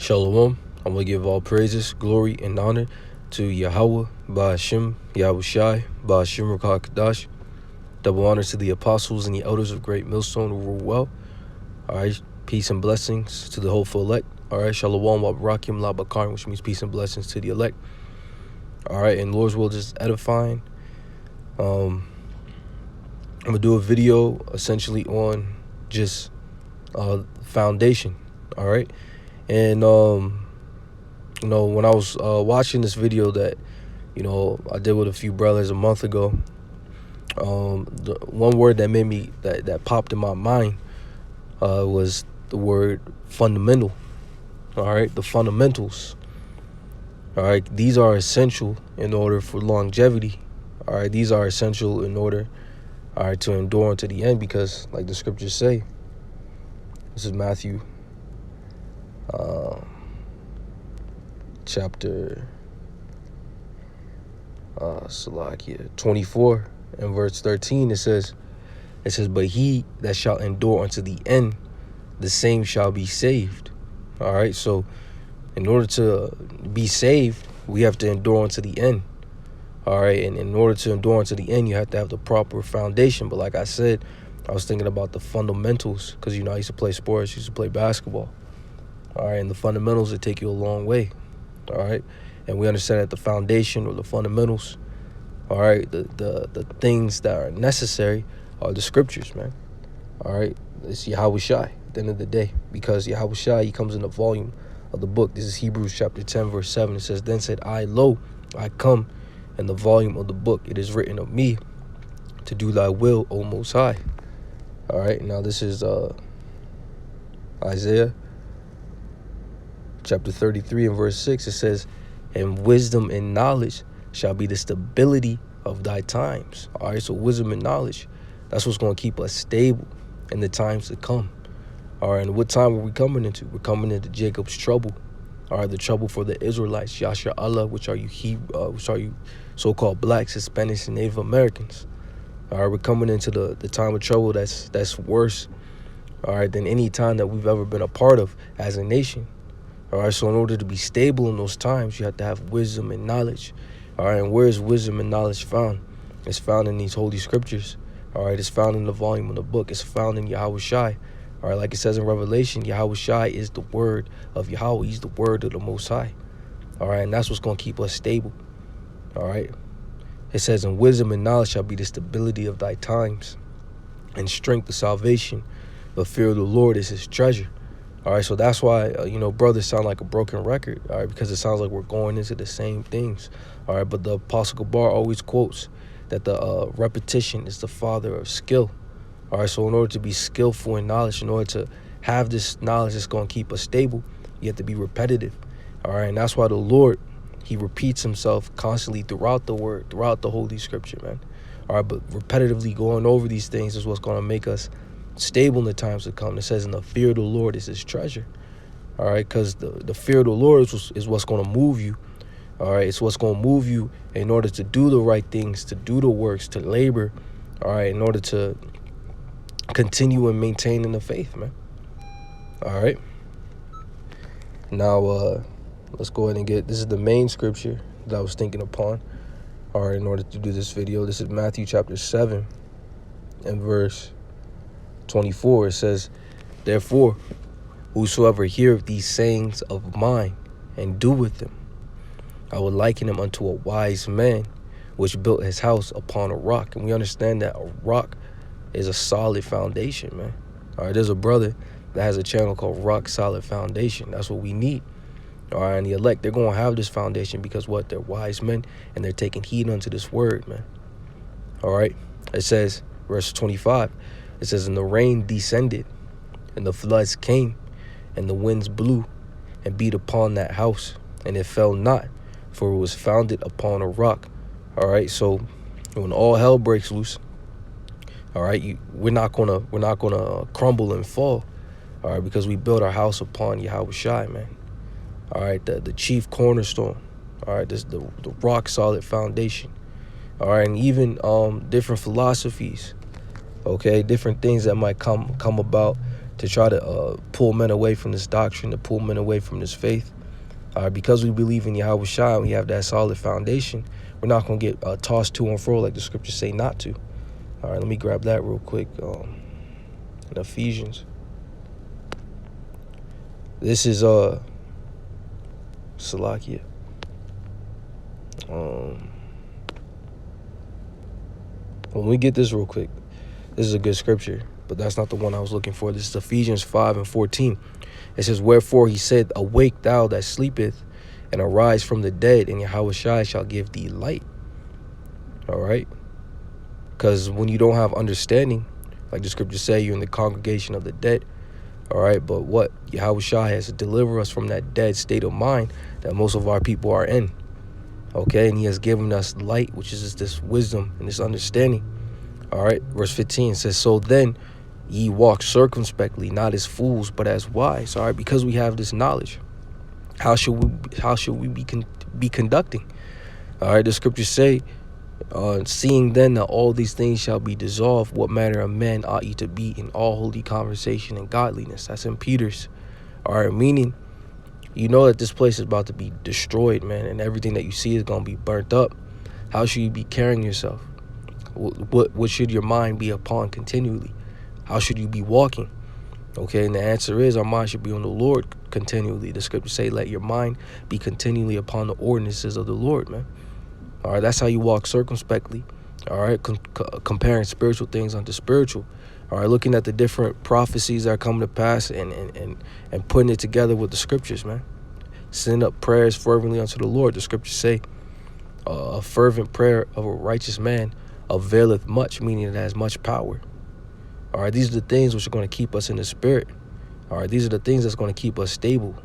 Shalom. I'm going to give all praises, glory, and honor to Yahweh, Ba'ashim, Yahushai, Ba'ashim Rakakadash. Double honor to the apostles and the elders of Great Millstone who rule well. All right. Peace and blessings to the hopeful elect. All right. Shalom wa barakim la bakar, which means peace and blessings to the elect. All right. And Lord's will, just edifying. I'm going to do a video essentially on just foundation. All right. And, when I was watching this video that, I did with a few brothers a month ago, the one word that made me, that popped in my mind was the word fundamental. All right. The fundamentals. All right. These are essential in order for longevity. All right. These are essential in order, all right, to endure unto the end, because like the scriptures say, this is Matthew chapter 24 and verse 13. It says, but he that shall endure unto the end, the same shall be saved. All right. So in order to be saved, we have to endure unto the end. All right. And in order to endure unto the end, you have to have the proper foundation. But like I said, I was thinking about the fundamentals, because, I used to play sports, used to play basketball. All right. And the fundamentals, that take you a long way. All right. And we understand that the foundation, or the fundamentals, all right, the things that are necessary are the scriptures, man. All right. It's Yahushai at the end of the day, because Yahushai, he comes in the volume of the book. This is Hebrews chapter 10, verse 7. It says, then said I, lo, I come in the volume of the book. It is written of me to do thy will, O Most High. All right. Now this is Isaiah chapter 33 and verse 6. It says, and wisdom and knowledge shall be the stability of thy times. All right. So wisdom and knowledge, that's what's going to keep us stable in the times to come. All right. And what time are we coming into? We're coming into Jacob's trouble. All right. The trouble for the Israelites, Yasha Allah, which are you so-called blacks, Hispanics, and Native Americans. All right. We're coming into the time of trouble that's worse, all right, than any time that we've ever been a part of as a nation. All right. So in order to be stable in those times, you have to have wisdom and knowledge. All right. And where is wisdom and knowledge found? It's found in these holy scriptures. All right. It's found in the volume of the book. It's found in Yahushai. All right. Like it says in Revelation, Yahushai is the word of Yahweh. He's the word of the Most High. All right. And that's what's going to keep us stable. All right. It says, and wisdom and knowledge shall be the stability of thy times, and strength of salvation. But fear of the Lord is his treasure. All right. So that's why, brothers sound like a broken record. All right. Because it sounds like we're going into the same things. All right. But the Apostle Gabar always quotes that the repetition is the father of skill. All right. So in order to be skillful in knowledge, in order to have this knowledge that's going to keep us stable, you have to be repetitive. All right. And that's why the Lord, he repeats himself constantly throughout the word, throughout the Holy Scripture, man. All right. But repetitively going over these things is what's going to make us stable in the times to come. It says, and the fear of the Lord is his treasure. All right. Because the fear of the Lord is what's going to move you. All right. It's what's going to move you in order to do the right things, to do the works, to labor. All right. In order to continue and maintain in the faith, man. All right. Now, let's go ahead and this is the main scripture that I was thinking upon. All right. In order to do this video, this is Matthew chapter 7 and verse 24. It says, therefore, whosoever heareth these sayings of mine and doeth them, I will liken him unto a wise man, which built his house upon a rock. And we understand that a rock is a solid foundation, man. All right. There's a brother that has a channel called Rock Solid Foundation. That's what we need. All right. And the elect, they're going to have this foundation because what? They're wise men, and they're taking heed unto this word, man. All right. It says, verse 25, it says, and the rain descended, and the floods came, and the winds blew and beat upon that house, and it fell not, for it was founded upon a rock. All right. So when all hell breaks loose, all right, we're not gonna crumble and fall. All right, because we built our house upon Yahushai, man. All right, the chief cornerstone. All right, this the rock solid foundation. All right, and even different philosophies. Okay, different things that might come about to try to pull men away from this doctrine, to pull men away from this faith. Because we believe in Yahweh Shai, we have that solid foundation. We're not going to get tossed to and fro like the scriptures say not to. All right, let me grab that real quick. In Ephesians. This is Salakia. When we get this real quick, this is a good scripture, but that's not the one I was looking for. This is Ephesians 5:14. It says, wherefore he said, awake thou that sleepeth, and arise from the dead, and Yahweh Shai shall give thee light. All right? Because when you don't have understanding, like the scriptures say, you're in the congregation of the dead. All right? But what? Yahweh Shai has to deliver us from that dead state of mind that most of our people are in. Okay? And he has given us light, which is this wisdom and this understanding. All right? Verse 15 says, so then ye walk circumspectly, not as fools, but as wise. All right, because we have this knowledge, how should we be conducting? All right, the scriptures say, seeing then that all these things shall be dissolved, what manner of men ought ye to be in all holy conversation and godliness? That's in Peter's. All right, meaning, you know that this place is about to be destroyed, man, and everything that you see is going to be burnt up. How should you be carrying yourself? What should your mind be upon continually? How should you be walking? Okay, and the answer is our mind should be on the Lord continually. The scriptures say, let your mind be continually upon the ordinances of the Lord, man. All right, that's how you walk circumspectly. All right, comparing spiritual things unto spiritual. All right, looking at the different prophecies that are coming to pass and putting it together with the scriptures, man. Sending up prayers fervently unto the Lord. The scriptures say, a fervent prayer of a righteous man availeth much, meaning it has much power. All right, these are the things which are going to keep us in the spirit. All right, these are the things that's going to keep us stable.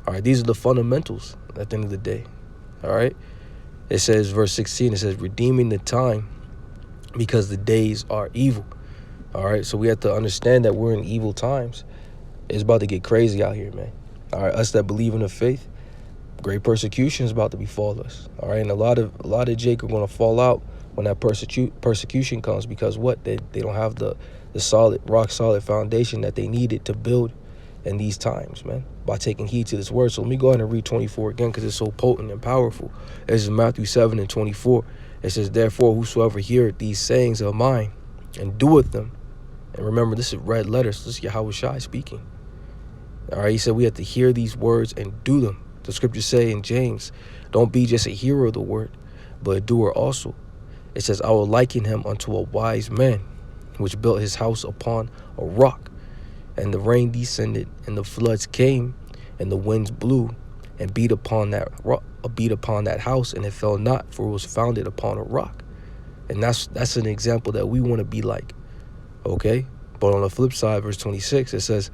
All right, these are the fundamentals at the end of the day. All right, it says, verse 16, it says, redeeming the time because the days are evil. All right, so we have to understand that we're in evil times. It's about to get crazy out here, man. All right, us that believe in the faith, great persecution is about to befall us. All right, and a lot of Jake are going to fall out when that persecution comes, because what? They don't have the solid, rock solid foundation that they needed to build in these times, man, by taking heed to this word. So let me go ahead and read 24 again, because it's so potent and powerful. This is Matthew 7:24. It says, therefore, whosoever heareth these sayings of mine and doeth them, and remember, this is red letters. This is Yahweh Shai speaking. All right, he said we have to hear these words and do them. The scriptures say in James, don't be just a hearer of the word, but a doer also. It says, I will liken him unto a wise man, which built his house upon a rock. And the rain descended, and the floods came, and the winds blew, and beat upon that house, and it fell not, for it was founded upon a rock. And that's an example that we want to be like. Okay? But on the flip side, verse 26, it says,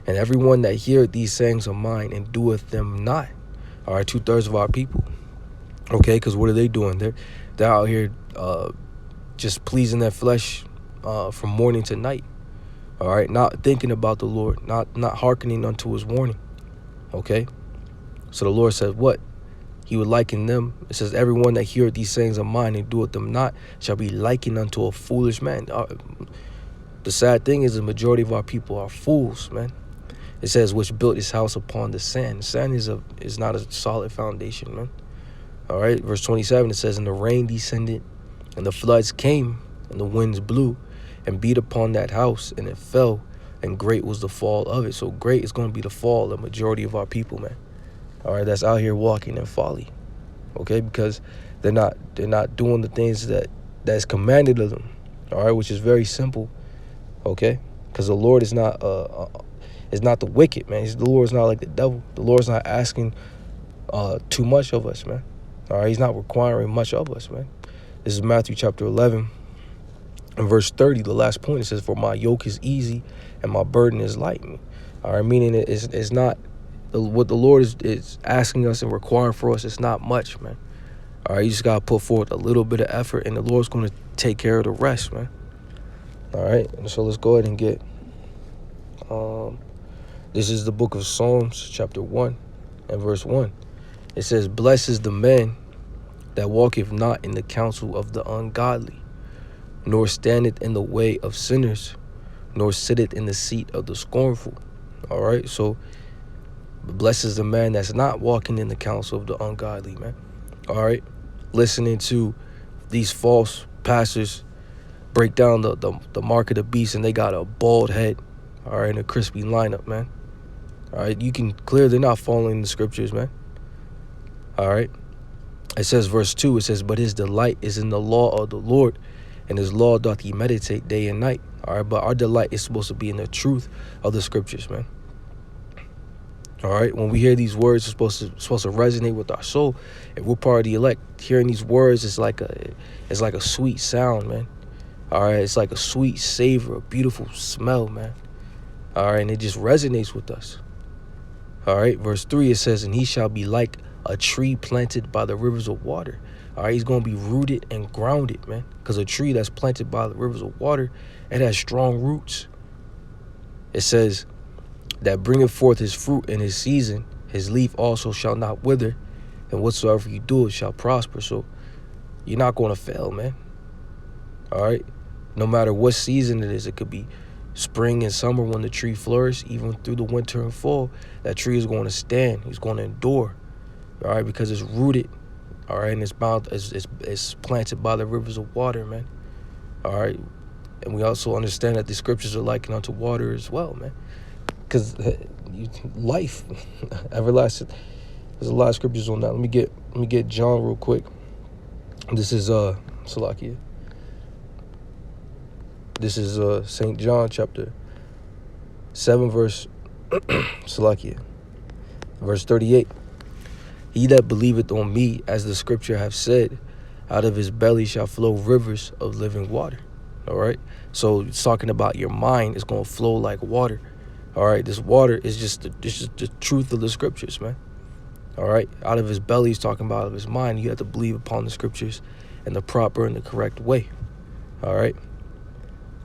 and everyone that heareth these sayings of mine and doeth them not. All right, 2/3 of our people. Okay, because what are they doing? They're out here just pleasing their flesh from morning to night. All right, not thinking about the Lord, not hearkening unto his warning. Okay, so the Lord says what? He would liken them. It says, everyone that heareth these sayings of mine and doeth them not shall be likened unto a foolish man. The sad thing is the majority of our people are fools, man. It says, which built his house upon the sand. Sand is not a solid foundation, man. All right, verse 27, it says, and the rain descended, and the floods came, and the winds blew, and beat upon that house, and it fell, and great was the fall of it. So great is going to be the fall of the majority of our people, man. All right, that's out here walking in folly. Okay, because they're not doing the things that's commanded of them. All right, which is very simple. Okay, because the Lord is not the wicked, man. The Lord is not like the devil. The Lord's not asking too much of us, man. All right, he's not requiring much of us, man. This is Matthew chapter 11 and verse 30, the last point. It says, for my yoke is easy and my burden is light. All right, meaning it's not what the Lord is asking us and requiring for us. It's not much, man. All right, you just got to put forth a little bit of effort, and the Lord's going to take care of the rest, man. All right, and so let's go ahead and get this is the book of Psalms chapter 1 and verse 1. It says, blessed is the man that walketh not in the counsel of the ungodly, nor standeth in the way of sinners, nor sitteth in the seat of the scornful. All right, so blessed is the man that's not walking in the counsel of the ungodly, man. All right, listening to these false pastors break down the mark of the beast, and they got a bald head, all right, and a crispy lineup, man. All right, you can clear they're not following the scriptures, man. All right, it says verse 2, it says, but his delight is in the law of the Lord, and his law doth he meditate day and night. All right, but our delight is supposed to be in the truth of the scriptures, man. All right, when we hear these words, it's supposed to resonate with our soul. If we're part of the elect, hearing these words is like a sweet sound, man. All right, it's like a sweet savor, a beautiful smell, man. All right, and it just resonates with us. All right, verse 3, it says, and he shall be like a tree planted by the rivers of water. All right, he's going to be rooted and grounded, man, because a tree that's planted by the rivers of water, it has strong roots. It says, that bringeth forth his fruit in his season, his leaf also shall not wither, and whatsoever you do, it shall prosper. So you're not going to fail, man. All right, no matter what season it is, it could be spring and summer when the tree flourishes, even through the winter and fall, that tree is going to stand. It's going to endure, all right, because it's rooted, all right, and it's planted by the rivers of water, man. All right, and we also understand that the scriptures are likened unto water as well, man, because life, everlasting. There's a lot of scriptures on that. Let me get John real quick. This is Salakia. This is St. John chapter 7 verse Salakia, verse 38. He that believeth on me, as the scripture have said, out of his belly shall flow rivers of living water. All right, so it's talking about your mind is going to flow like water. All right, this water is just the truth of the scriptures, man. All right, out of his belly, he's talking about out of his mind. You have to believe upon the scriptures in the proper and the correct way. All right,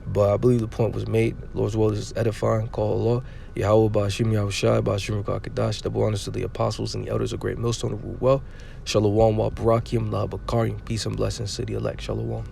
but I believe the point was made. Lord's word is edifying. Call Allah. Yahweh Ba'ashim Yahushai Ba'ashim Rakakadash. Double honors to the apostles and the elders of great millstone of rule well. Shalom wa barakim la bakarim. Peace and blessings to the elect. Shalom.